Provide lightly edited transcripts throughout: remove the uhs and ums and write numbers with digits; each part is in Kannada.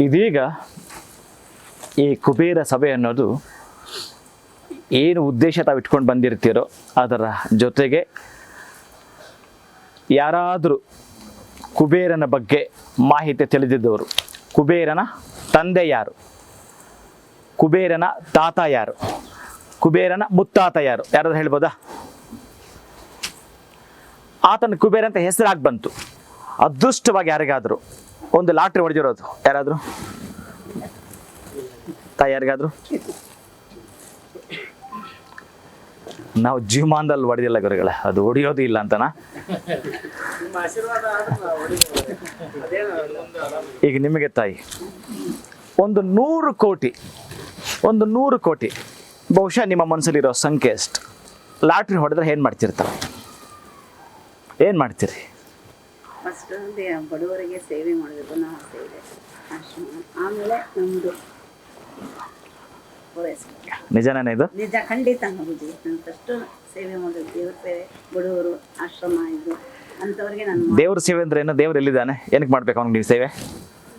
ಇದೀಗ ಈ ಕುಬೇರ ಸಭೆ ಅನ್ನೋದು ಏನು ಉದ್ದೇಶ ತಾವು ಇಟ್ಕೊಂಡು ಬಂದಿರ್ತೀರೋ ಅದರ ಜೊತೆಗೆ ಯಾರಾದರೂ ಕುಬೇರನ ಬಗ್ಗೆ ಮಾಹಿತಿ ತಿಳಿದಿದ್ದವರು, ಕುಬೇರನ ತಂದೆ ಯಾರು, ಕುಬೇರನ ತಾತ ಯಾರು, ಕುಬೇರನ ಮುತ್ತಾತ ಯಾರು, ಯಾರಾದ್ರೂ ಹೇಳ್ಬೋದಾ? ಆತನ ಕುಬೇರ ಅಂತ ಹೆಸರಾಗಿ ಬಂತು ಅದೃಷ್ಟವಾಗಿ ಯಾರಿಗಾದ್ರು ಒಂದು ಲಾಟ್ರಿ ಹೊಡೆದಿರೋದು ಯಾರಾದರೂ ಯಾರಿಗಾದ್ರು? ನಾವು ಜೀವಮಾನದಲ್ಲಿ ಹೊಡೆದಿಲ್ಲ ಗುರುಗಳೇ, ಅದು ಹೊಡೆಯೋದು ಇಲ್ಲ ಅಂತನಾ? ಈಗ ನಿಮಗೆ ತಾಯಿ ಒಂದು 100 ಕೋಟಿ ಬಹುಶಃ ನಿಮ್ಮ ಮನಸ್ಸಲ್ಲಿರೋ ಸಂಖ್ಯೆ ಎಷ್ಟು? ಲಾಟ್ರಿ ಹೊಡೆದ್ರೆ ಏನು ಮಾಡ್ತಿರ್ತಾರೆ? ಏನು ಮಾಡ್ತೀರಿ? ಫಸ್ಟ್ ಬಡವರಿಗೆ ಸೇವೆ ಮಾಡಬೇಕು ಅನ್ನೋ ಆಸೆ ಇದೆ, ಆಮೇಲೆ ನಮ್ಮದು ನಿಜನೇ ಇದು? ನಿಜ, ಖಂಡಿತ ಹೌದು. ನಾನು ಫಸ್ಟ್ ಸೇವೆ ಮಾಡೋದು, ದೇವ್ರ ಸೇವೆ, ಬಡವರು ಆಶ್ರಮ ಇದು ಅಂಥವ್ರಿಗೆ ನಾನು. ದೇವ್ರ ಸೇವೆ ಅಂದ್ರೆ ಏನು? ದೇವ್ರು ಎಲ್ಲಿದ್ದಾನೆ? ಏನಕ್ಕೆ ಮಾಡ್ಬೇಕು ಅವ್ನಿಗೆ ನೀವು ಸೇವೆ?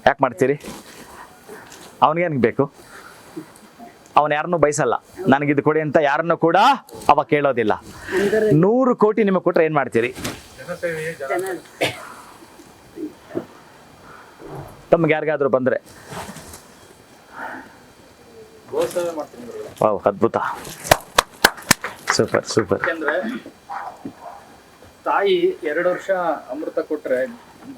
ಯಾಕೆ ಮಾಡ್ತೀರಿ? ಅವನಿಗೇನಕ್ಕೆ ಬೇಕು? ಅವನು ಯಾರನ್ನೂ ಬಯಸಲ್ಲ, ನನಗಿದು ಕೊಡಿ ಅಂತ ಯಾರನ್ನೂ ಕೂಡ ಅವ ಕೇಳೋದಿಲ್ಲ. 100 ಕೋಟಿ ನಿಮಗೆ ಕೊಟ್ರೆ ಏನು ಮಾಡ್ತೀರಿ? ತಮ್ಗೆ ಯಾರಿಗಾದ್ರೂ ಬಂದರೆ ವಾವ್, ಅದ್ಭುತ, ಸೂಪರ್ ಸೂಪರ್. ಯಾಕೆಂದ್ರೆ ತಾಯಿ 2 ವರ್ಷ ಅಮೃತ ಕೊಟ್ರೆ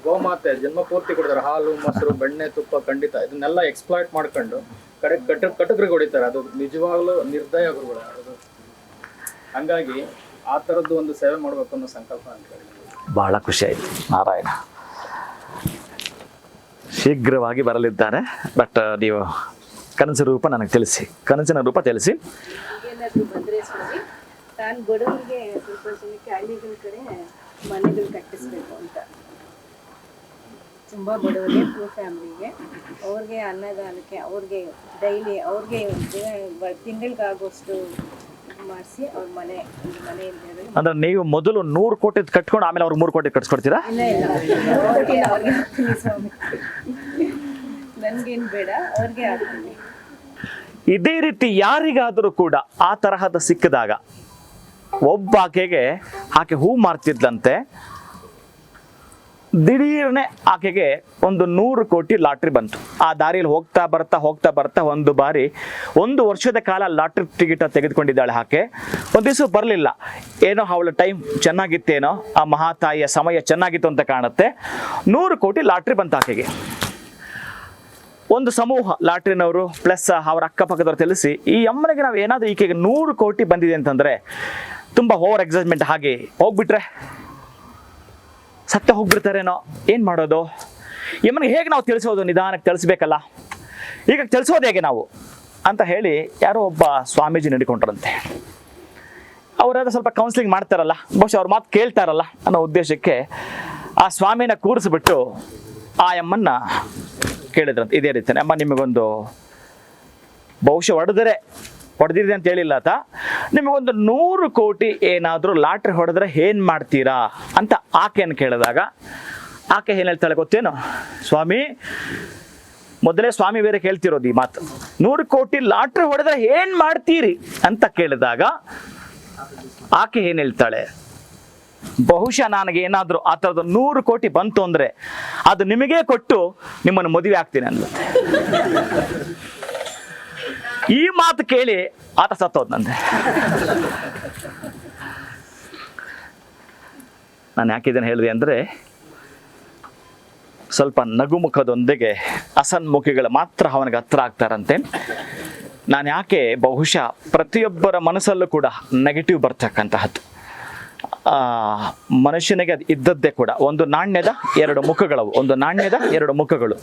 ಗೋಮಾತೆ ಜನ್ಮ ಪೂರ್ತಿ ಕೊಡ್ತಾರೆ, ಹಾಲು ಮೊಸರು ಬೆಣ್ಣೆ ತುಪ್ಪ, ಖಂಡಿತ ಇದನ್ನೆಲ್ಲ ಎಕ್ಸ್ಪ್ಲಾಯ್ಟ್ ಮಾಡ್ಕೊಂಡು ಕಟಕರಿಗೆ ಹೊಡಿತಾರೆ. ಅದು ನಿಜವಾಗ್ಲೂ ನಿರ್ದಯ ಗುರುಗಳು ಅದು. ಹಂಗಾಗಿ ಆ ಥರದ್ದು ಒಂದು ಸೇವೆ ಮಾಡ್ಬೇಕು ಅನ್ನೋ ಸಂಕಲ್ಪ ಅಂತ ಹೇಳಿ ಬಹಳ ಖುಷಿ ಆಯ್ತು. ನಾರಾಯಣ ಶೀಘ್ರವಾಗಿ ಬರಲಿದ್ದಾರೆ, ಬಟ್ ನೀವು ಕನಸಿನ ರೂಪ ನನಗೆ ತಿಳಿಸಿ, ಕನಸಿನ ರೂಪ ತಿಳಿಸಿ. ಬಂದರೆ ಸ್ವಾಮಿ, ನಾನು ಬಡವರಿಗೆ ಸ್ವಲ್ಪ ಜನಕ್ಕೆ ಹಳ್ಳಿಗಳ ಕಡೆ ಮನೆಗಳು ಕಟ್ಟಿಸ್ಬೇಕು ಅಂತ, ತುಂಬ ಬಡವರಿಗೆ, ಪೂರ್ ಫ್ಯಾಮಿಲಿಗೆ, ಅವ್ರಿಗೆ ಅನ್ನದಾನಕ್ಕೆ, ಅವ್ರಿಗೆ ಡೈಲಿ ಅವ್ರಿಗೆ ತಿಂಗಳಿಗಾಗೋಷ್ಟು ಮಾಡಿಸಿ ಅವ್ರ ಮನೆ ಇದ್ದಾರೆ. ಅಂದ್ರೆ ನೀವು ಮೊದಲು 100 ಕೋಟಿ ಕಟ್ಕೊಂಡು ಆಮೇಲೆ ಅವ್ರಿಗೆ 3 ಕೋಟಿ ಕಟ್ಸ್ಕೊಡ್ತೀರಾ? ಇಲ್ಲ ಅವ್ರಿಗೆ ಹಾಕ್ತೀನಿ ಸ್ವಾಮಿ, ನನ್ಗೇನು ಬೇಡ, ಅವ್ರಿಗೆ ಹಾಕ್ತೀನಿ. ಇದೇ ರೀತಿ ಯಾರಿಗಾದರೂ ಕೂಡ ಆ ತರಹದ ಸಿಕ್ಕಿದಾಗ ಒಬ್ಬ ಆಕೆ ಹೂ ಮಾರ್ತಿದ್ಲಂತೆ, ದಿಢೀರ್ನೆ ಆಕೆಗೆ ಒಂದು 100 ಕೋಟಿ ಲಾಟ್ರಿ ಬಂತು. ಆ ದಾರಿಯಲ್ಲಿ ಹೋಗ್ತಾ ಬರ್ತಾ ಒಂದು ಬಾರಿ 1 ವರ್ಷದ ಕಾಲ ಲಾಟ್ರಿ ಟಿಕೆಟ್ ತೆಗೆದುಕೊಂಡಿದ್ದಾಳೆ ಆಕೆ. ಒಂದು ದಿವಸ ಬರಲಿಲ್ಲ, ಏನೋ ಅವಳ ಟೈಮ್ ಚೆನ್ನಾಗಿತ್ತೇನೋ, ಆ ಮಹಾತಾಯಿಯ ಸಮಯ ಚೆನ್ನಾಗಿತ್ತು ಅಂತ ಕಾಣುತ್ತೆ. 100 ಕೋಟಿ ಲಾಟ್ರಿ ಬಂತು ಆಕೆಗೆ. ಒಂದು ಸಮೂಹ ಲಾಟ್ರಿನವರು ಪ್ಲಸ್ ಅವರ ಅಕ್ಕಪಕ್ಕದವ್ರು ತಿಳಿಸಿ, ಈ ಅಮ್ಮನಿಗೆ ನಾವು ಏನಾದರೂ ಈಕೆಗೆ 100 ಕೋಟಿ ಬಂದಿದೆ ಅಂತಂದರೆ ತುಂಬ ಓವರ್ ಎಕ್ಸೈಟ್ಮೆಂಟ್ ಹಾಗೆ ಹೋಗ್ಬಿಟ್ರೆ ಸತ್ತ ಹೋಗ್ಬಿಡ್ತಾರೇನೋ, ಏನು ಮಾಡೋದು? ಎಮ್ಮನಿಗೆ ಹೇಗೆ ನಾವು ತಿಳಿಸೋದು? ನಿಧಾನಕ್ಕೆ ತಿಳಿಸ್ಬೇಕಲ್ಲ, ಈಗ ತಿಳಿಸೋದು ಹೇಗೆ ನಾವು ಅಂತ ಹೇಳಿ ಯಾರೋ ಒಬ್ಬ ಸ್ವಾಮೀಜಿ ನಡ್ಕೊಂಡ್ರಂತೆ. ಅವರಾದ್ರೆ ಸ್ವಲ್ಪ ಕೌನ್ಸಿಲಿಂಗ್ ಮಾಡ್ತಾರಲ್ಲ, ಬಹುಶಃ ಅವ್ರ ಮಾತು ಕೇಳ್ತಾರಲ್ಲ ಅನ್ನೋ ಉದ್ದೇಶಕ್ಕೆ ಆ ಸ್ವಾಮಿನ ಕೂರಿಸ್ಬಿಟ್ಟು ಆ ಅಮ್ಮನ್ನ ಕೇಳಿದ್ರಂತೆ ಇದೇ ರೀತಿ, ಅಮ್ಮ ನಿಮಗೊಂದು ಬಹುಶಃ ಹೊಡೆದಿದೆ ಅಂತ ಹೇಳಿಲ್ಲ ಆತ, ನಿಮಗೊಂದು 100 ಕೋಟಿ ಏನಾದರೂ ಲಾಟ್ರಿ ಹೊಡೆದ್ರೆ ಏನು ಮಾಡ್ತೀರಾ ಅಂತ ಆಕೆಯನ್ನು ಕೇಳಿದಾಗ ಆಕೆ ಏನು ಹೇಳ್ತಾಳೆ ಗೊತ್ತೇನು? ಸ್ವಾಮಿ, ಮೊದಲೇ ಸ್ವಾಮಿ ಬೇರೆ ಕೇಳ್ತಿರೋದು ಈ ಮಾತು, 100 ಕೋಟಿ ಲಾಟ್ರಿ ಹೊಡೆದ್ರೆ ಏನು ಮಾಡ್ತೀರಿ ಅಂತ ಕೇಳಿದಾಗ ಆಕೆ ಏನು ಹೇಳ್ತಾಳೆ? ಬಹುಶಃ ನನಗೆ ಏನಾದರೂ ಆ ಥರದ್ದು 100 ಕೋಟಿ ಬಂತು ಅಂದರೆ ಅದು ನಿಮಗೇ ಕೊಟ್ಟು ನಿಮ್ಮನ್ನು ಮದುವೆ ಆಗ್ತೀನಿ ಅಂದ್ಬಿಟ್ಟೆ. ಈ ಮಾತು ಕೇಳಿ ಆತ ಸತ್ತೋದ್ನಂತೆ. ನಾನು ಯಾಕೆ ಇದನ್ನು ಹೇಳಿದೆ ಅಂದರೆ, ಸ್ವಲ್ಪ ನಗುಮುಖದೊಂದಿಗೆ ಅಸನ್ಮುಖಿಗಳು ಮಾತ್ರ ಅವನಿಗೆ ಹತ್ರ ಆಗ್ತಾರಂತೆ. ನಾನು ಯಾಕೆ ಬಹುಶಃ ಪ್ರತಿಯೊಬ್ಬರ ಮನಸ್ಸಲ್ಲೂ ಕೂಡ ನೆಗೆಟಿವ್ ಬರ್ತಕ್ಕಂತಹದ್ದು, ಮನುಷ್ಯನಿಗೆ ಅದು ಇದ್ದದ್ದೇ ಕೂಡ. ಒಂದು ನಾಣ್ಯದ 2 ಮುಖಗಳವು, ಒಂದು ನಾಣ್ಯದ 2 ಮುಖಗಳು,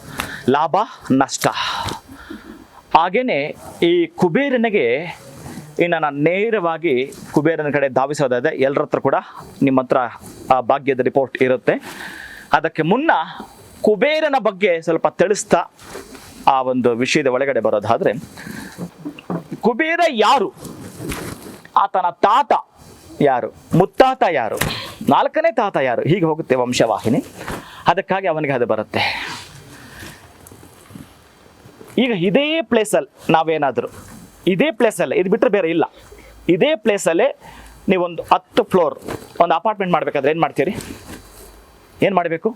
ಲಾಭ ನಷ್ಟ. ಹಾಗೇನೆ ಈ ಕುಬೇರನಿಗೆ ಇನ್ನು ನಾನು ನೇರವಾಗಿ ಕುಬೇರನ ಕಡೆ ಧಾವಿಸೋದಾದ್ರೆ ಎಲ್ಲರ ಹತ್ರ ಕೂಡ ನಿಮ್ಮ ಹತ್ರ ಆ ಭಾಗ್ಯದ ರಿಪೋರ್ಟ್ ಇರುತ್ತೆ. ಅದಕ್ಕೆ ಮುನ್ನ ಕುಬೇರನ ಬಗ್ಗೆ ಸ್ವಲ್ಪ ತಿಳಿಸ್ತಾ ಆ ಒಂದು ವಿಷಯದ ಒಳಗಡೆ ಬರೋದಾದ್ರೆ, ಕುಬೇರ ಯಾರು, ಆತನ ತಾತ ಯಾರು, ಮುತ್ತಾತ ಯಾರು, 4ನೇ ತಾತ ಯಾರು, ಹೀಗೆ ಹೋಗುತ್ತೆ ವಂಶವಾಹಿನಿ. ಅದಕ್ಕಾಗಿ ಅವನಿಗೆ ಅದು ಬರುತ್ತೆ. ಈಗ ಇದೇ ಪ್ಲೇಸಲ್ಲಿ ನಾವೇನಾದರೂ ಇದೇ ಪ್ಲೇಸಲ್ಲೇ, ಇದು ಬಿಟ್ಟರೆ ಬೇರೆ ಇಲ್ಲ, ಇದೇ ಪ್ಲೇಸಲ್ಲೇ ನೀವೊಂದು 10 ಫ್ಲೋರ್ ಒಂದು ಅಪಾರ್ಟ್ಮೆಂಟ್ ಮಾಡಬೇಕಾದ್ರೆ ಏನು ಮಾಡ್ತೀರಿ? ಏನು ಮಾಡಬೇಕು?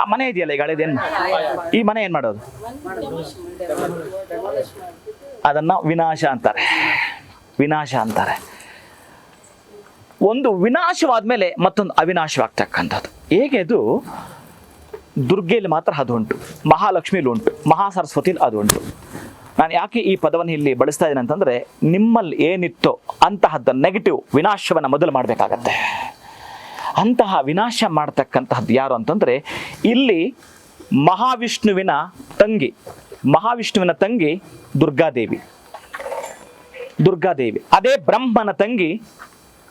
ಆ ಮನೆ ಇದೆಯಲ್ಲ ಈಗ ಹಳೇದೇನು, ಈ ಮನೆ ಏನು ಮಾಡೋದು? ಅದನ್ನು ವಿನಾಶ ಅಂತಾರೆ, ವಿನಾಶ ಅಂತಾರೆ. ಒಂದು ವಿನಾಶವಾದ ಮೇಲೆ ಮತ್ತೊಂದು ಅವಿನಾಶವಾಗ್ತಕ್ಕಂಥದ್ದು. ಹೇಗೆ ಅದು ದುರ್ಗೆಯಲ್ಲಿ ಮಾತ್ರ ಅದು ಉಂಟು, ಮಹಾಲಕ್ಷ್ಮಿಲಿ ಉಂಟು, ಮಹಾಸರಸ್ವತಿಲಿ ಅದು ಉಂಟು. ನಾನು ಯಾಕೆ ಈ ಪದವನ್ನು ಇಲ್ಲಿ ಬಳಸ್ತಾ ಇದ್ದೇನೆ ಅಂತಂದರೆ, ನಿಮ್ಮಲ್ಲಿ ಏನಿತ್ತೋ ಅಂತಹದ್ದು ನೆಗೆಟಿವ್ ವಿನಾಶವನ್ನು ಮೊದಲು ಮಾಡಬೇಕಾಗತ್ತೆ. ಅಂತಹ ವಿನಾಶ ಮಾಡ್ತಕ್ಕಂತಹದ್ದು ಯಾರು ಅಂತಂದರೆ, ಇಲ್ಲಿ ಮಹಾವಿಷ್ಣುವಿನ ತಂಗಿ ದುರ್ಗಾದೇವಿ. ಅದೇ ಬ್ರಹ್ಮನ ತಂಗಿ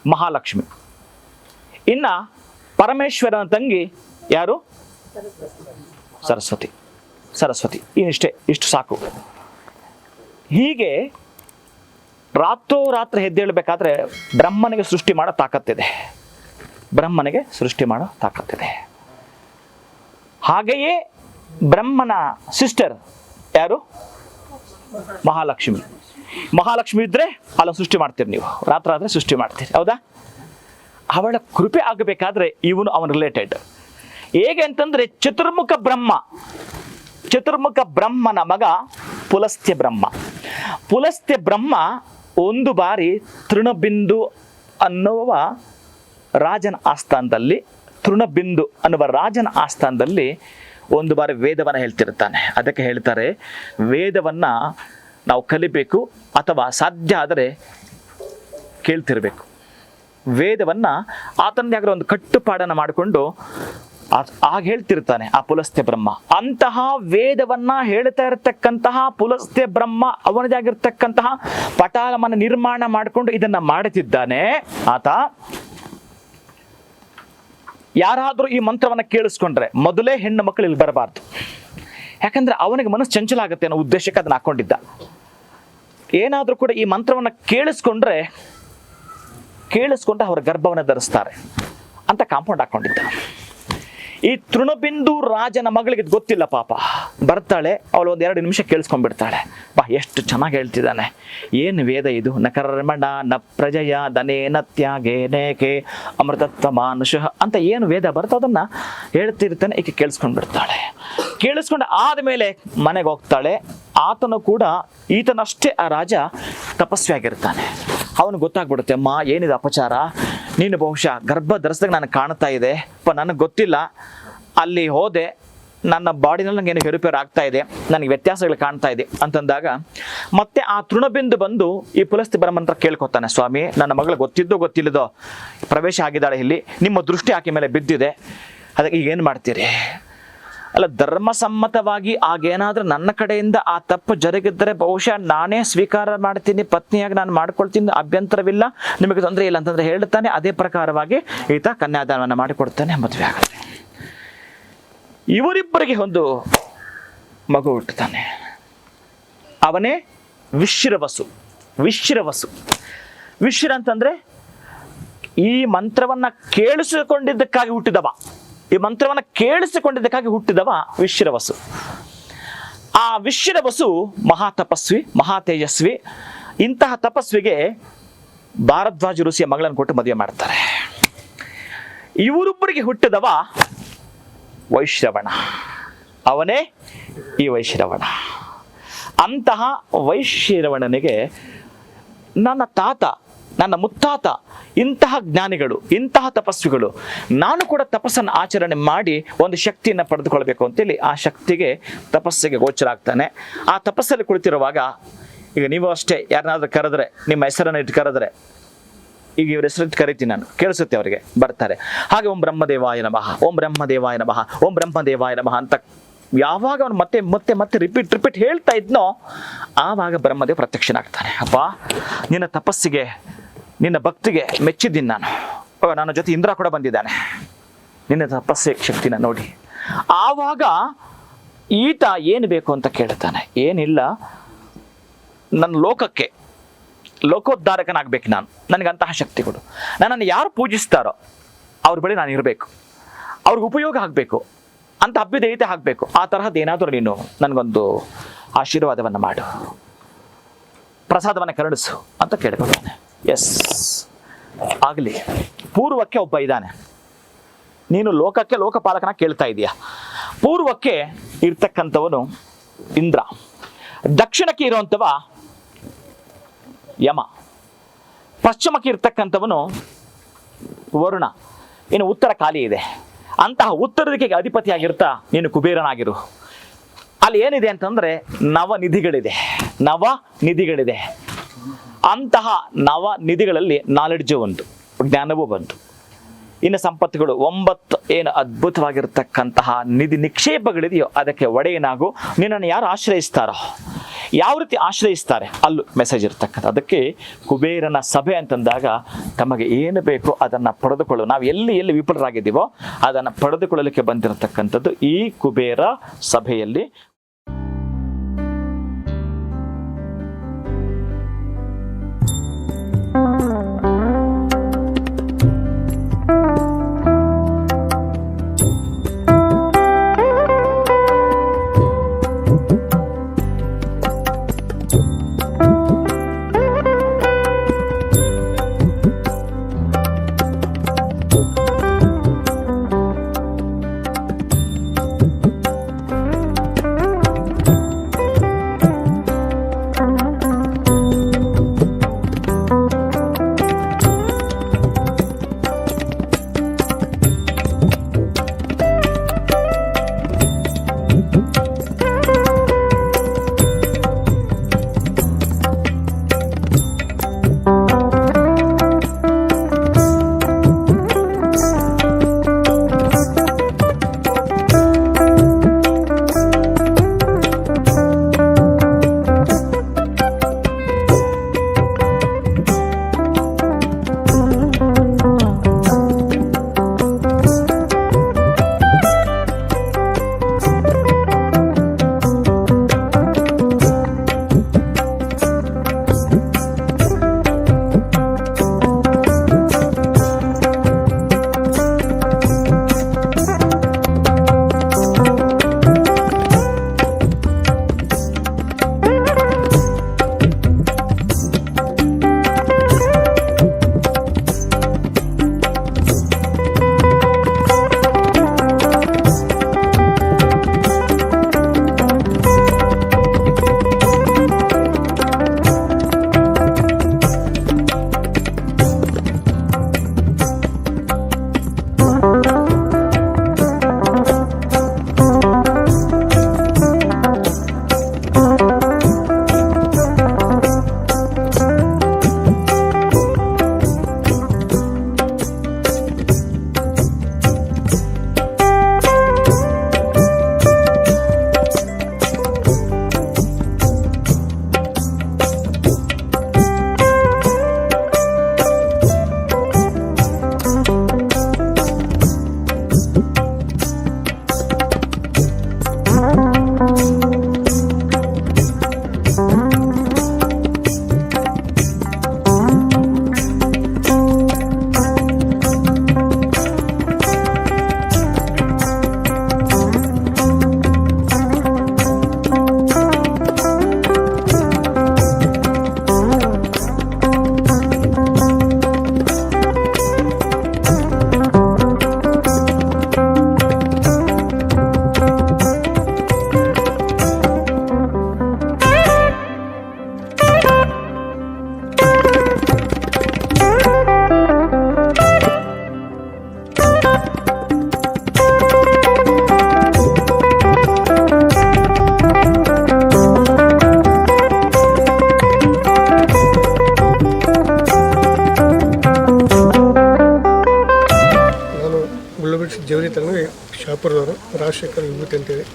ಮಹಾಲಕ್ಷ್ಮಿ. ಇನ್ನ ಪರಮೇಶ್ವರನ ತಂಗಿ ಯಾರು? ಸರಸ್ವತಿ. ಇಷ್ಟು ಸಾಕು. ಹೀಗೆ ರಾತ್ರೋರಾತ್ರಿ ಎದ್ದೇಳಬೇಕಾದ್ರೆ ಬ್ರಹ್ಮನಿಗೆ ಸೃಷ್ಟಿ ಮಾಡೋ ತಾಕತ್ತಿದೆ. ಹಾಗೆಯೇ ಬ್ರಹ್ಮನ ಸಿಸ್ಟರ್ ಯಾರು? ಮಹಾಲಕ್ಷ್ಮಿ ಇದ್ರೆ ಅಲ್ಲ ಸೃಷ್ಟಿ ಮಾಡ್ತೀರಿ ನೀವು, ರಾತ್ರಿ ಸೃಷ್ಟಿ ಮಾಡ್ತೀರಿ, ಹೌದಾ? ಅವಳ ಕೃಪೆ ಆಗಬೇಕಾದ್ರೆ ಇವನು ಅವನ ರಿಲೇಟೆಡ್. ಹೇಗೆ ಅಂತಂದ್ರೆ ಚತುರ್ಮುಖ ಬ್ರಹ್ಮನ ಮಗ ಪುಲಸ್ತ್ಯ ಬ್ರಹ್ಮ ಒಂದು ಬಾರಿ ತೃಣಬಿಂದು ಅನ್ನುವ ರಾಜನ ಆಸ್ಥಾನದಲ್ಲಿ ಒಂದು ಬಾರಿ ವೇದವನ್ನು ಹೇಳ್ತಿರ್ತಾನೆ. ಅದಕ್ಕೆ ಹೇಳ್ತಾರೆ, ವೇದವನ್ನು ನಾವು ಕಲಿಬೇಕು ಅಥವಾ ಸಾಧ್ಯ ಆದರೆ ಕೇಳ್ತಿರ್ಬೇಕು. ವೇದವನ್ನು ಆತನದೇ ಆಗಿರೋ ಒಂದು ಕಟ್ಟುಪಾಡನ್ನು ಮಾಡಿಕೊಂಡು ಆಗ ಹೇಳ್ತಿರ್ತಾನೆ ಆ ಪುಲಸ್ತ್ಯ ಬ್ರಹ್ಮ. ಅಂತಹ ವೇದವನ್ನ ಹೇಳ್ತಾ ಇರತಕ್ಕಂತಹ ಪುಲಸ್ತ್ಯ ಬ್ರಹ್ಮ ಅವನದೇ ಆಗಿರ್ತಕ್ಕಂತಹ ಪಟಾಲವನ್ನು ನಿರ್ಮಾಣ ಮಾಡಿಕೊಂಡು ಇದನ್ನ ಮಾಡುತ್ತಿದ್ದಾನೆ ಆತ. ಯಾರಾದರೂ ಈ ಮಂತ್ರವನ್ನ ಕೇಳಿಸ್ಕೊಂಡ್ರೆ ಮೊದಲೇ ಹೆಣ್ಣು ಮಕ್ಕಳು ಇಲ್ಲಿ ಬರಬಾರ್ದು. ಯಾಕಂದ್ರೆ ಅವನಿಗೆ ಮನಸ್ಸು ಚಂಚಲ ಆಗುತ್ತೆ ಅನ್ನೋ ಉದ್ದೇಶಕ್ಕೆ ಅದನ್ನ ಹಾಕೊಂಡಿದ್ದ. ಏನಾದರೂ ಕೂಡ ಈ ಮಂತ್ರವನ್ನ ಕೇಳಿಸ್ಕೊಂಡ್ರೆ ಅವರ ಗರ್ಭವನ್ನು ಧರಿಸ್ತಾರೆ ಅಂತ ಕಾಂಪೌಂಡ್ ಹಾಕೊಂಡಿದ್ದ. ಈ ತೃಣಬಿಂದು ರಾಜನ ಮಗಳಿಗೆ ಗೊತ್ತಿಲ್ಲ ಪಾಪ, ಬರ್ತಾಳೆ, ಅವಳು 1-2 ನಿಮಿಷ ಕೇಳಿಸ್ಕೊಂಡ್ಬಿಡ್ತಾಳೆ. ಎಷ್ಟು ಚೆನ್ನಾಗಿ ಹೇಳ್ತಿದ್ದಾನೆ, ಏನು ವೇದ ಇದು, ನ ಕರ್ಮಣ ನ ಪ್ರಜಯ ಧನೇನ ತ್ಯಾಗೇನೇಕೆ ಅಮೃತತ್ವ ಮಾನುಷ ಅಂತ ಏನು ವೇದ ಬರ್ತೋ ಅದನ್ನ ಹೇಳ್ತಿರ್ತಾನೆ. ಈಕೆ ಕೇಳಿಸ್ಕೊಂಡ್ಬಿಡ್ತಾಳೆ. ಕೇಳಿಸ್ಕೊಂಡು ಆದಮೇಲೆ ಮನೆಗೆ ಹೋಗ್ತಾಳೆ. ಆತನು ಕೂಡ ಈತನಷ್ಟೇ ಆ ರಾಜ ತಪಸ್ವಿ ಆಗಿರ್ತಾನೆ. ಅವನಿಗೆ ಗೊತ್ತಾಗ್ಬಿಡುತ್ತೆ, ಅಮ್ಮ ಏನಿದೆ ಅಪಚಾರ, ನೀನು ಬಹುಶಃ ಗರ್ಭ ಧರಿಸಿದಾಗ ನನಗೆ ಕಾಣ್ತಾ ಇದೆ, ನನಗೆ ಗೊತ್ತಿಲ್ಲ, ಅಲ್ಲಿ ಹೋದೆ, ನನ್ನ ಬಾಡಿನಲ್ಲಿ ನನಗೆ ಏನು ಹೆರುಪೇರು ಆಗ್ತಾ ಇದೆ, ನನಗೆ ವ್ಯತ್ಯಾಸಗಳು ಕಾಣ್ತಾ ಇದೆ ಅಂತಂದಾಗ ಮತ್ತೆ ಆ ತೃಣಬಿಂದು ಬಂದು ಈ ಪುಲಸ್ತ್ಯ ಬ್ರಹ್ಮಂತ್ರ ಕೇಳ್ಕೊತಾನೆ, ಸ್ವಾಮಿ ನನ್ನ ಮಗಳು ಗೊತ್ತಿಲ್ಲದೋ ಪ್ರವೇಶ ಆಗಿದ್ದಾಳೆ ಇಲ್ಲಿ, ನಿಮ್ಮ ದೃಷ್ಟಿ ಆಕೆ ಮೇಲೆ ಬಿದ್ದಿದೆ, ಅದಕ್ಕೆ ಈಗ ಏನು ಮಾಡ್ತೀರಿ? ಅಲ್ಲ, ಧರ್ಮಸಮ್ಮತವಾಗಿ ಆಗೇನಾದ್ರೂ ನನ್ನ ಕಡೆಯಿಂದ ಆ ತಪ್ಪು ಜರುಗಿದ್ರೆ ಬಹುಶಃ ನಾನೇ ಸ್ವೀಕಾರ ಮಾಡ್ತೀನಿ, ಪತ್ನಿಯಾಗಿ ನಾನು ಮಾಡ್ಕೊಳ್ತೀನಿ, ಅಭ್ಯಂತರವಿಲ್ಲ, ನಿಮಗೆ ತೊಂದರೆ ಇಲ್ಲ ಅಂತಂದ್ರೆ ಹೇಳ್ತಾನೆ. ಅದೇ ಪ್ರಕಾರವಾಗಿ ಈತ ಕನ್ಯಾದಾನವನ್ನು ಮಾಡಿಕೊಡ್ತಾನೆ, ಮದುವೆ ಆಗುತ್ತೆ. ಇವರಿಬ್ಬರಿಗೆ ಒಂದು ಮಗು ಹುಟ್ಟುತ್ತಾನೆ. ಅವನೇ ವಿಶ್ರವಸು. ವಿಶ್ರ ಅಂತಂದ್ರೆ ಈ ಮಂತ್ರವನ್ನ ಕೇಳಿಸಿಕೊಂಡಿದ್ದಕ್ಕಾಗಿ ಹುಟ್ಟಿದವ ವಿಶ್ರವಸು. ಆ ವಿಶ್ರವಸು ಮಹಾತಪಸ್ವಿ, ಮಹಾತೇಜಸ್ವಿ. ಇಂತಹ ತಪಸ್ವಿಗೆ ಭಾರದ್ವಾಜ ಋಷಿಯ ಮಗಳನ್ನು ಕೊಟ್ಟು ಮದುವೆ ಮಾಡ್ತಾರೆ. ಇವರಿಬ್ಬರಿಗೆ ಹುಟ್ಟಿದವ ವೈಶ್ರವಣ. ಅವನೇ ಈ ವೈಶ್ರವಣ. ಅಂತಹ ವೈಶ್ರವಣನಿಗೆ ನನ್ನ ತಾತ, ನನ್ನ ಮುತ್ತಾತ ಇಂತಹ ಜ್ಞಾನಿಗಳು, ಇಂತಹ ತಪಸ್ವಿಗಳು, ನಾನು ಕೂಡ ತಪಸ್ಸನ್ನು ಆಚರಣೆ ಮಾಡಿ ಒಂದು ಶಕ್ತಿಯನ್ನು ಪಡೆದುಕೊಳ್ಬೇಕು ಅಂತೇಳಿ ಆ ಶಕ್ತಿಗೆ, ತಪಸ್ಸಿಗೆ ಗೋಚರ ಆಗ್ತಾನೆ. ಆ ತಪಸ್ಸಲ್ಲಿ ಕುಳಿತಿರುವಾಗ, ಈಗ ನೀವು ಅಷ್ಟೇ ಯಾರನ್ನಾದ್ರೂ ಕರೆದ್ರೆ, ನಿಮ್ಮ ಹೆಸರನ್ನು ಇಟ್ಟು ಕರೆದ್ರೆ, ಈಗ ಇವ್ರ ಹೆಸರಿಟ್ಟು ಕರಿತೀನಿ ನಾನು, ಕೇಳಿಸುತ್ತೆ ಅವರಿಗೆ, ಬರ್ತಾರೆ. ಹಾಗೆ ಓಂ ಬ್ರಹ್ಮದೇವಾಯ ನಮಃ, ಓಂ ಬ್ರಹ್ಮದೇವಾಯ ನಮಃ, ಓಂ ಬ್ರಹ್ಮದೇವಾಯ ನಮಃ ಅಂತ ಯಾವಾಗ ಅವನು ಮತ್ತೆ ರಿಪೀಟ್ ಹೇಳ್ತಾ ಇದ್ನೋ ಆವಾಗ ಬ್ರಹ್ಮದೇವ ಪ್ರತ್ಯಕ್ಷನಾಗ್ತಾನೆ. ಅಪ್ಪ, ನಿನ್ನ ತಪಸ್ಸಿಗೆ, ನಿನ್ನ ಭಕ್ತಿಗೆ ಮೆಚ್ಚಿದ್ದೀನಿ ನಾನು. ನನ್ನ ಜೊತೆ ಇಂದ್ರ ಕೂಡ ಬಂದಿದ್ದಾನೆ, ನಿನ್ನ ತಪಸ್ಸೆ ಶಕ್ತಿನ ನೋಡಿ. ಆವಾಗ ಈತ ಏನು ಬೇಕು ಅಂತ ಕೇಳ್ತಾನೆ. ಏನಿಲ್ಲ, ನನ್ನ ಲೋಕೋದ್ಧಾರಕನಾಗ್ಬೇಕು ನಾನು, ನನಗಂತಹ ಶಕ್ತಿ ಕೊಡು. ನನ್ನನ್ನು ಯಾರು ಪೂಜಿಸ್ತಾರೋ ಅವ್ರ ಬಳಿ ನಾನು ಇರಬೇಕು, ಅವ್ರಿಗೆ ಉಪಯೋಗ ಆಗಬೇಕು. ಅಂತ ಅಭ್ಯುದಯತೆ ಆಗಬೇಕು. ಆ ತರಹದ್ದು ಏನಾದರೂ ನೀನು ನನಗೊಂದು ಆಶೀರ್ವಾದವನ್ನು ಮಾಡು, ಪ್ರಸಾದವನ್ನು ಕರುಣಿಸು ಅಂತ ಕೇಳ್ಕೊಳ್ತಾನೆ. ಎಸ್, ಆಗಲಿ. ಪೂರ್ವಕ್ಕೆ ಒಬ್ಬ ಇದ್ದಾನೆ, ನೀನು ಲೋಕಕ್ಕೆ ಲೋಕಪಾಲಕನ ಕೇಳ್ತಾ ಇದೀಯ. ಪೂರ್ವಕ್ಕೆ ಇರ್ತಕ್ಕಂಥವನು ಇಂದ್ರ, ದಕ್ಷಿಣಕ್ಕೆ ಇರುವಂಥವ ಯಮ, ಪಶ್ಚಿಮಕ್ಕೆ ಇರ್ತಕ್ಕಂಥವನು ವರುಣ, ಇನ್ನು ಉತ್ತರ ಖಾಲಿ ಇದೆ. ಅಂತಹ ಉತ್ತರ ದಿಕ್ಕಿಗೆ ಅಧಿಪತಿಯಾಗಿರ್ತಾ ನೀನು ಕುಬೇರನಾಗಿರು. ಅಲ್ಲಿ ಏನಿದೆ ಅಂತಂದರೆ ನವನಿಧಿಗಳಿದೆ, ನವನಿಧಿಗಳಿದೆ. ಅಂತಹ ನವನಿಧಿಗಳಲ್ಲಿ ನಾಲೆಡ್ಜು ಒಂದು, ಜ್ಞಾನವೂ ಬಂತು. ಇನ್ನು ಸಂಪತ್ತುಗಳು 9 ಏನು ಅದ್ಭುತವಾಗಿರ್ತಕ್ಕಂತಹ ನಿಧಿ ನಿಕ್ಷೇಪಗಳಿದೆಯೋ ಅದಕ್ಕೆ ಒಡೆಯನಾಗು. ನಿನ್ನನ್ನು ಯಾರು ಆಶ್ರಯಿಸ್ತಾರೋ, ಯಾವ ರೀತಿ ಆಶ್ರಯಿಸ್ತಾರೆ ಅಲ್ಲೂ ಮೆಸೇಜ್ ಇರ್ತಕ್ಕಂಥ. ಅದಕ್ಕೆ ಕುಬೇರನ ಸಭೆ ಅಂತಂದಾಗ ತಮಗೆ ಏನು ಬೇಕೋ ಅದನ್ನು ಪಡೆದುಕೊಳ್ಳು. ನಾವು ಎಲ್ಲಿ ವಿಫಲರಾಗಿದ್ದೀವೋ ಅದನ್ನು ಪಡೆದುಕೊಳ್ಳಲಿಕ್ಕೆ ಬಂದಿರತಕ್ಕಂಥದ್ದು ಈ ಕುಬೇರ ಸಭೆಯಲ್ಲಿ. ಜವರಿ ತಂದು ಶಾಪುರದವರು ರಾಜಶೇಖರ್ ವಿಭೂತಿ ಅಂತೇಳಿ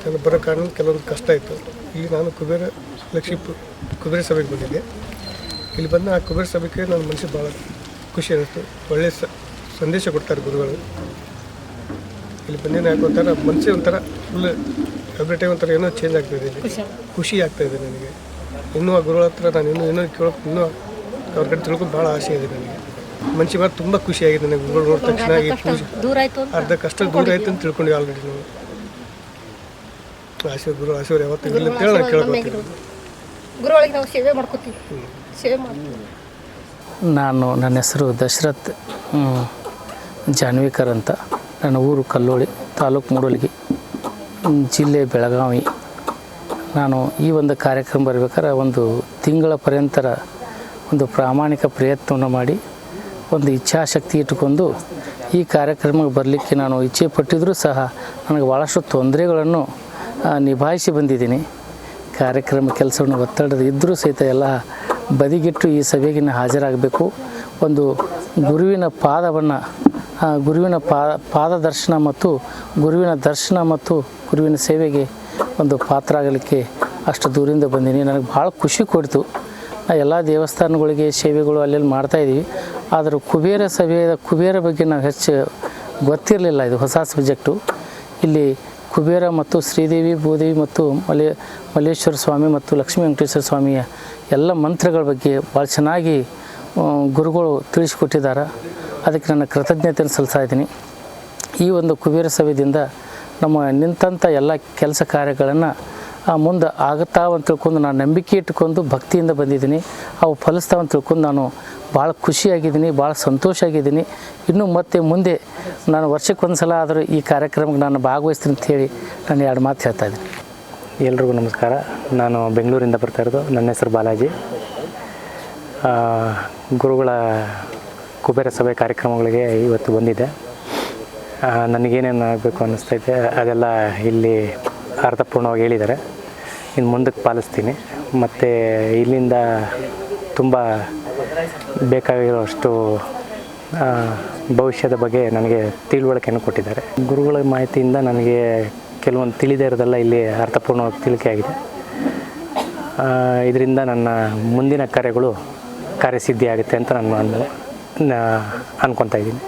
ನಾನು ಬರೋ ಕಾರಣ ಕೆಲವೊಂದು ಕಷ್ಟ ಇತ್ತು. ಇಲ್ಲಿ ನಾನು ಕುಬೇರ ಸಭೆಗೆ ಬಂದಿದ್ದೆ. ಇಲ್ಲಿ ಬಂದು ಆ ಕುಬೇರ ಸಭೆಗೆ ನನ್ನ ಮನಸ್ಸಿಗೆ ಭಾಳ ಖುಷಿ ಅನ್ನಿಸ್ತು. ಒಳ್ಳೆಯ ಸಂದೇಶ ಕೊಡ್ತಾರೆ ಗುರುಗಳು. ಇಲ್ಲಿ ಬಂದೇನು ಯಾಕೊಂಥರ ಮನಸ್ಸೇ ಒಂಥರ ಫುಲ್ ಎವ್ರಿ ಟೈಮ್ ಒಂಥರ ಏನೋ ಚೇಂಜ್ ಆಗ್ತಾಯಿದೆ, ಖುಷಿ ಆಗ್ತಾಯಿದೆ ನನಗೆ. ಇನ್ನೂ ಆ ಗುರುಗಳ ಹತ್ರ ನಾನು ಇನ್ನೂ ಕೇಳೋಕೆ ಇನ್ನೂ ಅವ್ರ ಕಡೆ ತಿಳ್ಕೊಂಡು ಭಾಳ ಆಸೆ ಇದೆ ನನಗೆ. ಮನ್ಸಿಗೆ ಮಾತ್ರ ತುಂಬ ಖುಷಿಯಾಗಿದೆ ನನಗೆ ಗುರುಗಳು ನೋಡಿದ ತಕ್ಷಣ ಈ ಪೂಜೆ ದೂರ ಆಯ್ತು ಅಂತ ಅರ್ಧ ಕಷ್ಟ ದೂರ ಆಯ್ತು ಅಂತ ತಿಳ್ಕೊಂಡ್ವಿ ಆಲ್ರೆಡಿ ನಾವು. ಗುರು ಆಶೀರ್ವಾದ ಯಾವತ್ತೂ ಇಲ್ಲ ಅಂತೇಳಿ ನಾನು ಕೇಳ್ಕೊತೀನಿ. ಗುರುಗಳಿಗೆ ನಾವು ಸೇವೆ ಮಾಡ್ಕೋತೀವಿ, ಸೇವೆ ಮಾಡ್ತೀವಿ. ನನ್ನ ಹೆಸರು ದಶರಥ್ ಜಾನ್ವಿಕರ್ ಅಂತ. ನನ್ನ ಊರು ಕಲ್ಲೋಳಿ, ತಾಲೂಕು ಮೂಡಲಗಿ, ಜಿಲ್ಲೆ ಬೆಳಗಾವಿ. ನಾನು ಈ ಒಂದು ಕಾರ್ಯಕ್ರಮ ಬರಬೇಕಾದ್ರೆ ಒಂದು ತಿಂಗಳ ಪರ್ಯಂತರ ಒಂದು ಪ್ರಾಮಾಣಿಕ ಪ್ರಯತ್ನವನ್ನು ಮಾಡಿ ಒಂದು ಇಚ್ಛಾಶಕ್ತಿ ಇಟ್ಟುಕೊಂಡು ಈ ಕಾರ್ಯಕ್ರಮಕ್ಕೆ ಬರಲಿಕ್ಕೆ ನಾನು ಇಚ್ಛೆ ಪಟ್ಟಿದ್ದರೂ ಸಹ ನನಗೆ ಭಾಳಷ್ಟು ತೊಂದರೆಗಳನ್ನು ನಿಭಾಯಿಸಿ ಬಂದಿದ್ದೀನಿ. ಕಾರ್ಯಕ್ರಮ ಕೆಲಸವನ್ನು ಒತ್ತಡದ ಇದ್ದರೂ ಸಹಿತ ಎಲ್ಲ ಬದಿಗಿಟ್ಟು ಈ ಸಭೆಗೆ ಹಾಜರಾಗಬೇಕು. ಒಂದು ಗುರುವಿನ ಪಾದವನ್ನು ಗುರುವಿನ ಪಾದ ದರ್ಶನ ಮತ್ತು ಗುರುವಿನ ದರ್ಶನ ಮತ್ತು ಗುರುವಿನ ಸೇವೆಗೆ ಒಂದು ಪಾತ್ರ ಆಗಲಿಕ್ಕೆ ಅಷ್ಟು ದೂರಿಂದ ಬಂದೀನಿ. ನನಗೆ ಭಾಳ ಖುಷಿ ಕೊಡ್ತು. ಎಲ್ಲ ದೇವಸ್ಥಾನಗಳಿಗೆ ಸೇವೆಗಳು ಅಲ್ಲೆಲ್ಲಿ ಮಾಡ್ತಾಯಿದ್ದೀವಿ. ಆದರೂ ಕುಬೇರ ಬಗ್ಗೆ ನಾವು ಹೆಚ್ಚು ಗೊತ್ತಿರಲಿಲ್ಲ. ಇದು ಹೊಸ ಸಬ್ಜೆಕ್ಟು. ಇಲ್ಲಿ ಕುಬೇರ ಮತ್ತು ಶ್ರೀದೇವಿ, ಭೂದೇವಿ ಮತ್ತು ಮಲ್ಲೇಶ್ವರ ಸ್ವಾಮಿ ಮತ್ತು ಲಕ್ಷ್ಮೀ ವೆಂಕಟೇಶ್ವರ ಸ್ವಾಮಿಯ ಎಲ್ಲ ಮಂತ್ರಗಳ ಬಗ್ಗೆ ಭಾಳ ಚೆನ್ನಾಗಿ ಗುರುಗಳು ತಿಳಿಸಿಕೊಟ್ಟಿದ್ದಾರೆ. ಅದಕ್ಕೆ ನನ್ನ ಕೃತಜ್ಞತೆಯನ್ನು ಸಲ್ಲಿಸ್ತಾ ಇದ್ದೀನಿ. ಈ ಒಂದು ಕುಬೇರ ಸಭೆಯಿಂದ ನಮ್ಮ ನಿಂತಂಥ ಎಲ್ಲ ಕೆಲಸ ಕಾರ್ಯಗಳನ್ನು ಮುಂದೆ ಆಗುತ್ತಾವಂತ ತಿಳ್ಕೊಂಡು ನಾನು ನಂಬಿಕೆ ಇಟ್ಕೊಂಡು ಭಕ್ತಿಯಿಂದ ಬಂದಿದ್ದೀನಿ. ಅವು ಫಲಿಸ್ತಾವಂತ ತಿಳ್ಕೊಂಡು ನಾನು ಭಾಳ ಖುಷಿಯಾಗಿದ್ದೀನಿ, ಭಾಳ ಸಂತೋಷ ಆಗಿದ್ದೀನಿ. ಇನ್ನೂ ಮತ್ತೆ ಮುಂದೆ ನಾನು ವರ್ಷಕ್ಕೊಂದು ಸಲ ಆದರೂ ಈ ಕಾರ್ಯಕ್ರಮಕ್ಕೆ ನಾನು ಭಾಗವಹಿಸ್ತೀನಿ ಅಂತ ಹೇಳಿ ನಾನು 2 ಮಾತು ಹೇಳ್ತಾ ಇದ್ದೀನಿ. ಎಲ್ರಿಗೂ ನಮಸ್ಕಾರ. ನಾನು ಬೆಂಗಳೂರಿಂದ ಬರ್ತಾ ಇರೋದು. ನನ್ನ ಹೆಸರು ಬಾಲಾಜಿ. ಗುರುಗಳ ಕುಬೇರ ಸಭೆ ಕಾರ್ಯಕ್ರಮಗಳಿಗೆ ಇವತ್ತು ಬಂದಿದ್ದೆ. ನನಗೇನೇನು ಆಗಬೇಕು ಅನ್ನಿಸ್ತೈತೆ ಅದೆಲ್ಲ ಇಲ್ಲಿ ಅರ್ಥಪೂರ್ಣವಾಗಿ ಹೇಳಿದ್ದಾರೆ. ಇನ್ನು ಮುಂದಕ್ಕೆ ಪಾಲಿಸ್ತೀನಿ. ಮತ್ತು ಇಲ್ಲಿಂದ ತುಂಬ ಬೇಕಾಗಿರೋಷ್ಟು ಭವಿಷ್ಯದ ಬಗ್ಗೆ ನನಗೆ ತಿಳುವಳಿಕೆಯನ್ನು ಕೊಟ್ಟಿದ್ದಾರೆ. ಗುರುಗಳ ಮಾಹಿತಿಯಿಂದ ನನಗೆ ಕೆಲವೊಂದು ತಿಳಿದೇ ಇರೋದೆಲ್ಲ ಇಲ್ಲಿ ಅರ್ಥಪೂರ್ಣವಾಗಿ ತಿಳಿಕೆ ಆಗಿದೆ. ಇದರಿಂದ ನನ್ನ ಮುಂದಿನ ಕಾರ್ಯಸಿದ್ಧಿ ಆಗುತ್ತೆ ಅಂತ ನಾನು ಅನ್ಕೊತಾ ಇದ್ದೀನಿ.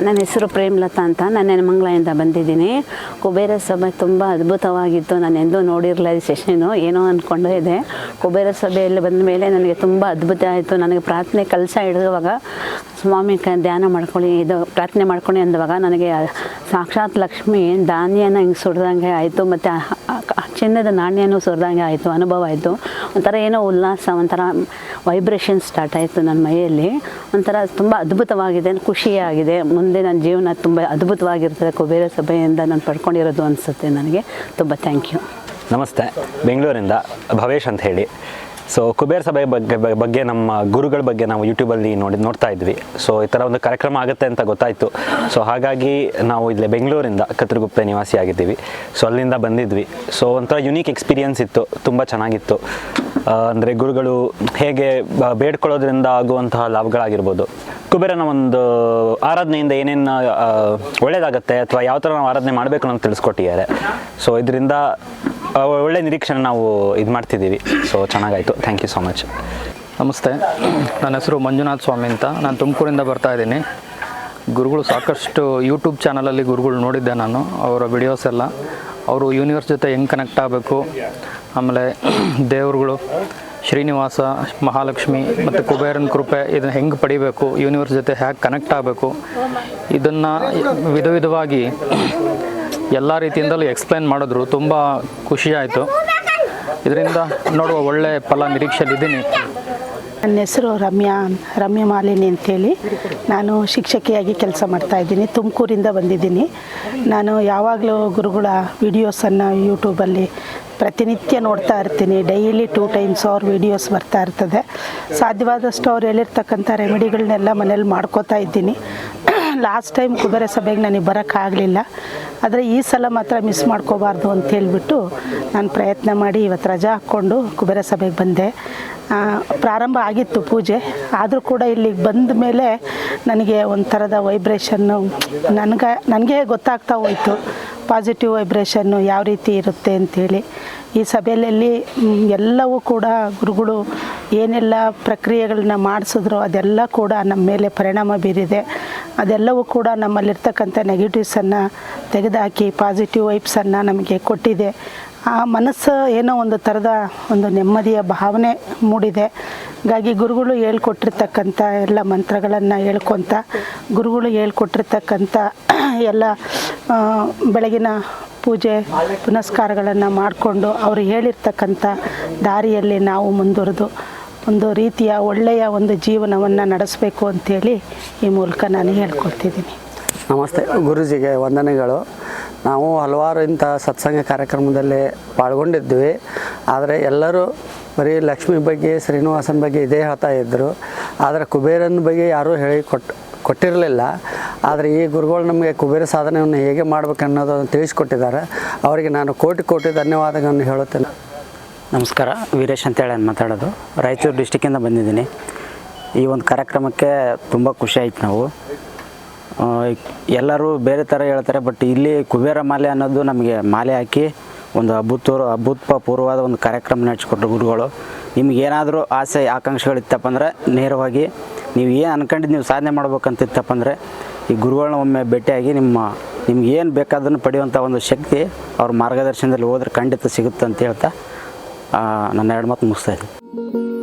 ನನ್ನ ಹೆಸರು ಪ್ರೇಮಲತಾ ಅಂತ. ನಾನು ನೆಲಮಂಗಲದಿಂದ ಬಂದಿದ್ದೀನಿ. ಕುಬೇರ ಸಭೆ ತುಂಬ ಅದ್ಭುತವಾಗಿತ್ತು. ನಾನು ಎಂದೂ ನೋಡಿರಲಿಲ್ಲ ಈ ಸೆಷನು. ಏನೋ ಅಂದ್ಕೊಂಡು ಇದೆ. ಕುಬೇರ ಸಭೆಯಲ್ಲಿ ಬಂದ ಮೇಲೆ ನನಗೆ ತುಂಬ ಅದ್ಭುತ ಆಯಿತು. ನನಗೆ ಪ್ರಾರ್ಥನೆ ಕೆಲಸ ಹಿಡಿದುವಾಗ ಸ್ವಾಮಿ ಧ್ಯಾನ ಮಾಡ್ಕೊಳ್ಳಿ, ಇದು ಪ್ರಾರ್ಥನೆ ಮಾಡ್ಕೊಳ್ಳಿ ಅಂದವಾಗ ನನಗೆ ಸಾಕ್ಷಾತ್ ಲಕ್ಷ್ಮಿ ಧಾನ್ಯನ ಹಿಂಗೆ ಸುರಿದಂಗೆ ಆಯಿತು. ಮತ್ತು ಚಿನ್ನದ ನಾಣ್ಯನೂ ಸುರಿದಂಗೆ ಆಯಿತು. ಅನುಭವ ಆಯಿತು. ಒಂಥರ ಏನೋ ಉಲ್ಲಾಸ, ಒಂಥರ ವೈಬ್ರೇಷನ್ ಸ್ಟಾರ್ಟ್ ಆಯಿತು ನನ್ನ ಮೈಯಲ್ಲಿ. ಒಂಥರ ತುಂಬ ಅದ್ಭುತವಾಗಿದೆ, ಖುಷಿಯಾಗಿದೆ. ಮುಂದೆ ನನ್ನ ಜೀವನ ತುಂಬ ಅದ್ಭುತವಾಗಿರ್ತದೆ ಕುಬೇರ ಸಭೆಯಿಂದ ನಾನು ಪಡ್ಕೊಂಡಿರೋದು ಅನಿಸುತ್ತೆ ನನಗೆ. ತುಂಬ ಥ್ಯಾಂಕ್ ಯು. ನಮಸ್ತೆ, ಬೆಂಗಳೂರಿಂದ ಭವೇಶ್ ಅಂತ ಹೇಳಿ. ಸೊ ಕುಬೇರ ಸಭೆ ಬಗ್ಗೆ ನಮ್ಮ ಗುರುಗಳ ಬಗ್ಗೆ ನಾವು ಯೂಟ್ಯೂಬಲ್ಲಿ ನೋಡ್ತಾ ಇದ್ವಿ. ಸೊ ಈ ಥರ ಒಂದು ಕಾರ್ಯಕ್ರಮ ಆಗುತ್ತೆ ಅಂತ ಗೊತ್ತಾಯಿತು. ಸೊ ಹಾಗಾಗಿ ನಾವು ಇಲ್ಲೇ ಬೆಂಗಳೂರಿಂದ ಕತ್ರಗುಪ್ಪೆ ನಿವಾಸಿ ಆಗಿದ್ದೀವಿ. ಸೊ ಅಲ್ಲಿಂದ ಬಂದಿದ್ವಿ. ಸೊ ಒಂಥರ ಯುನೀಕ್ ಎಕ್ಸ್ಪೀರಿಯನ್ಸ್ ಇತ್ತು, ತುಂಬ ಚೆನ್ನಾಗಿತ್ತು. ಅಂದರೆ ಗುರುಗಳು ಹೇಗೆ ಬೇಡ್ಕೊಳ್ಳೋದ್ರಿಂದ ಆಗುವಂತಹ ಲಾಭಗಳಾಗಿರ್ಬೋದು, ಕುಬೇರನ ಒಂದು ಆರಾಧನೆಯಿಂದ ಏನೇನು ಒಳ್ಳೆಯದಾಗುತ್ತೆ ಅಥವಾ ಯಾವ ಥರ ನಾವು ಆರಾಧನೆ ಮಾಡಬೇಕು ಅನ್ನೋದು ತಿಳಿಸ್ಕೊಟ್ಟಿದ್ದಾರೆ. ಸೊ ಇದರಿಂದ ಒಳ್ಳೆ ನಿರೀಕ್ಷಣೆ ನಾವು ಇದು ಮಾಡ್ತಿದ್ದೀವಿ. ಸೊ ಚೆನ್ನಾಗಾಯಿತು. Thank you so much. ನಮಸ್ತೆ, ನನ್ನ ಹೆಸರು ಮಂಜುನಾಥ್ ಸ್ವಾಮಿ ಅಂತ. ನಾನು ತುಮಕೂರಿಂದ ಬರ್ತಾಯಿದ್ದೀನಿ. ಗುರುಗಳು ಸಾಕಷ್ಟು ಯೂಟ್ಯೂಬ್ ಚಾನಲಲ್ಲಿ ಗುರುಗಳು ನೋಡಿದ್ದೆ ನಾನು, ಅವರ ವಿಡಿಯೋಸ್ ಎಲ್ಲ. ಅವರು ಯೂನಿವರ್ಸ್ ಜೊತೆ ಹೆಂಗೆ ಕನೆಕ್ಟ್ ಆಗಬೇಕು, ಆಮೇಲೆ ದೇವರುಗಳು ಶ್ರೀನಿವಾಸ, ಮಹಾಲಕ್ಷ್ಮಿ ಮತ್ತು ಕುಬೇರನ ಕೃಪೆ ಇದನ್ನು ಹೆಂಗೆ ಪಡಿಬೇಕು, ಯೂನಿವರ್ಸ್ ಜೊತೆ ಹೇಗೆ ಕನೆಕ್ಟ್ ಆಗಬೇಕು, ಇದನ್ನು ವಿಧವಾಗಿ ಎಲ್ಲ ರೀತಿಯಿಂದಲೂ ಎಕ್ಸ್ಪ್ಲೈನ್ ಮಾಡಿದ್ರು. ತುಂಬ ಖುಷಿಯಾಯಿತು. ಇದರಿಂದ ನೋಡುವ ಒಳ್ಳೆ ಫಲ ನಿರೀಕ್ಷೆಯಲ್ಲಿದ್ದೀನಿ. ನನ್ನ ಹೆಸರು ರಮ್ಯಾ ಮಾಲಿನಿ ಅಂತೇಳಿ. ನಾನು ಶಿಕ್ಷಕಿಯಾಗಿ ಕೆಲಸ ಮಾಡ್ತಾಯಿದ್ದೀನಿ. ತುಮಕೂರಿಂದ ಬಂದಿದ್ದೀನಿ. ನಾನು ಯಾವಾಗಲೂ ಗುರುಗಳ ವೀಡಿಯೋಸನ್ನು ಯೂಟ್ಯೂಬಲ್ಲಿ ಪ್ರತಿನಿತ್ಯ ನೋಡ್ತಾ ಇರ್ತೀನಿ. ಡೈಲಿ 2 ಟೈಮ್ಸ್ ಅವ್ರ ವೀಡಿಯೋಸ್ ಬರ್ತಾ ಇರ್ತದೆ. ಸಾಧ್ಯವಾದಷ್ಟು ಅವ್ರು ಹೇಳಿರ್ತಕ್ಕಂಥ ರೆಮಿಡಿಗಳನ್ನೆಲ್ಲ ಮನೇಲಿ ಮಾಡ್ಕೋತಾ ಇದ್ದೀನಿ. ಲಾಸ್ಟ್ ಟೈಮ್ ಕುಬೇರ ಸಭೆಗೆ ನನಗೆ ಬರೋಕ್ಕಾಗಲಿಲ್ಲ. ಆದರೆ ಈ ಸಲ ಮಾತ್ರ ಮಿಸ್ ಮಾಡ್ಕೋಬಾರ್ದು ಅಂತ ಹೇಳಿಬಿಟ್ಟು ನಾನು ಪ್ರಯತ್ನ ಮಾಡಿ ಇವತ್ತು ರಜಾ ಹಾಕ್ಕೊಂಡು ಕುಬೇರ ಸಭೆಗೆ ಬಂದೆ. ಪ್ರಾರಂಭ ಆಗಿತ್ತು ಪೂಜೆ, ಆದರೂ ಕೂಡ ಇಲ್ಲಿಗೆ ಬಂದ ಮೇಲೆ ನನಗೆ ಒಂಥರದ ವೈಬ್ರೇಷನ್ನು ನನಗೆ ಗೊತ್ತಾಗ್ತಾ ಹೋಯಿತು. ಪಾಸಿಟಿವ್ ವೈಬ್ರೇಷನ್ನು ಯಾವ ರೀತಿ ಇರುತ್ತೆ ಅಂಥೇಳಿ. ಈ ಸಭೆಯಲ್ಲಿ ಎಲ್ಲವೂ ಕೂಡ ಗುರುಗಳು ಏನೆಲ್ಲ ಪ್ರಕ್ರಿಯೆಗಳನ್ನ ಮಾಡಿಸಿದ್ರು ಅದೆಲ್ಲ ಕೂಡ ನಮ್ಮ ಮೇಲೆ ಪರಿಣಾಮ ಬೀರಿದೆ. ಅದೆಲ್ಲವೂ ಕೂಡ ನಮ್ಮಲ್ಲಿರ್ತಕ್ಕಂಥ ನೆಗೆಟಿವ್ಸನ್ನು ತೆಗೆದುಹಾಕಿ ಪಾಸಿಟಿವ್ ವೈಬ್ಸನ್ನು ನಮಗೆ ಕೊಟ್ಟಿದೆ. ಆ ಮನಸ್ಸು ಏನೋ ಒಂದು ಥರದ ಒಂದು ನೆಮ್ಮದಿಯ ಭಾವನೆ ಮೂಡಿದೆ. ಹಾಗಾಗಿ ಗುರುಗಳು ಹೇಳ್ಕೊಟ್ಟಿರ್ತಕ್ಕಂಥ ಎಲ್ಲ ಮಂತ್ರಗಳನ್ನು ಹೇಳ್ಕೊತ ಗುರುಗಳು ಹೇಳ್ಕೊಟ್ಟಿರ್ತಕ್ಕಂಥ ಎಲ್ಲ ಬೆಳಗಿನ ಪೂಜೆ ಪುನಸ್ಕಾರಗಳನ್ನು ಮಾಡಿಕೊಂಡು ಅವರು ಹೇಳಿರ್ತಕ್ಕಂಥ ದಾರಿಯಲ್ಲಿ ನಾವು ಮುಂದುವರೆದು ಒಂದು ರೀತಿಯ ಒಳ್ಳೆಯ ಒಂದು ಜೀವನವನ್ನು ನಡೆಸಬೇಕು ಅಂಥೇಳಿ ಈ ಮೂಲಕ ನಾನು ಹೇಳ್ಕೊಡ್ತಿದ್ದೀನಿ. ನಮಸ್ತೆ, ಗುರೂಜಿಗೆ ವಂದನೆಗಳು. ನಾವು ಹಲವಾರು ಇಂಥ ಸತ್ಸಂಗ ಕಾರ್ಯಕ್ರಮದಲ್ಲಿ ಪಾಲ್ಗೊಂಡಿದ್ವಿ. ಆದರೆ ಎಲ್ಲರೂ ಬರೀ ಲಕ್ಷ್ಮಿ ಬಗ್ಗೆ ಶ್ರೀನಿವಾಸನ ಬಗ್ಗೆ ಇದೇ ಹೇಳ್ತಾ ಇದ್ದರು. ಆದರೆ ಕುಬೇರನ ಬಗ್ಗೆ ಯಾರೂ ಕೊಟ್ಟಿರಲಿಲ್ಲ. ಆದರೆ ಈ ಗುರುಗಳು ನಮಗೆ ಕುಬೇರ ಸಾಧನೆಯನ್ನು ಹೇಗೆ ಮಾಡಬೇಕನ್ನೋದನ್ನು ತಿಳಿಸ್ಕೊಟ್ಟಿದ್ದಾರೆ. ಅವರಿಗೆ ನಾನು ಕೋಟಿ ಧನ್ಯವಾದಗಳನ್ನು ಹೇಳುತ್ತೇನೆ. ನಮಸ್ಕಾರ, ವೀರೇಶ್ ಅಂತೇಳಿ ಮಾತಾಡೋದು. ರಾಯಚೂರು ಡಿಸ್ಟಿಕ್ಕಿಂದ ಬಂದಿದ್ದೀನಿ. ಈ ಒಂದು ಕಾರ್ಯಕ್ರಮಕ್ಕೆ ತುಂಬ ಖುಷಿ ಆಯ್ತು. ನಾವು ಎಲ್ಲರೂ ಬೇರೆ ಥರ ಹೇಳ್ತಾರೆ, ಬಟ್ ಇಲ್ಲಿ ಕುಬೇರ ಮಾಲೆ ಅನ್ನೋದು ನಮಗೆ ಮಾಲೆ ಹಾಕಿ ಒಂದು ಅಭೂತಪೂರ್ವವಾದ ಒಂದು ಕಾರ್ಯಕ್ರಮ ನಡೆಸಿಕೊಟ್ರು ಗುರುಗಳು. ನಿಮಗೇನಾದರೂ ಆಸೆ ಆಕಾಂಕ್ಷೆಗಳಿತ್ತಪ್ಪ ಅಂದರೆ ನೇರವಾಗಿ ನೀವು ಏನು ಅನ್ಕೊಂಡಿದ್ದು ನೀವು ಸಾಧನೆ ಮಾಡ್ಬೇಕಂತಿತ್ತಪ್ಪ ಅಂದರೆ ಈ ಗುರುಗಳನ್ನ ಒಮ್ಮೆ ಭೇಟಿಯಾಗಿ ನಿಮ್ಗೆ ಏನು ಬೇಕಾದನ್ನು ಪಡೆಯುವಂಥ ಒಂದು ಶಕ್ತಿ ಅವ್ರ ಮಾರ್ಗದರ್ಶನದಲ್ಲಿ ಹೋದ್ರೆ ಖಂಡಿತ ಸಿಗುತ್ತೆ ಅಂತ ಹೇಳ್ತಾ ನನ್ನ ಎರಡು ಮಾತು ಮುಗಿಸ್ತಾ ಇದ್ದೀನಿ.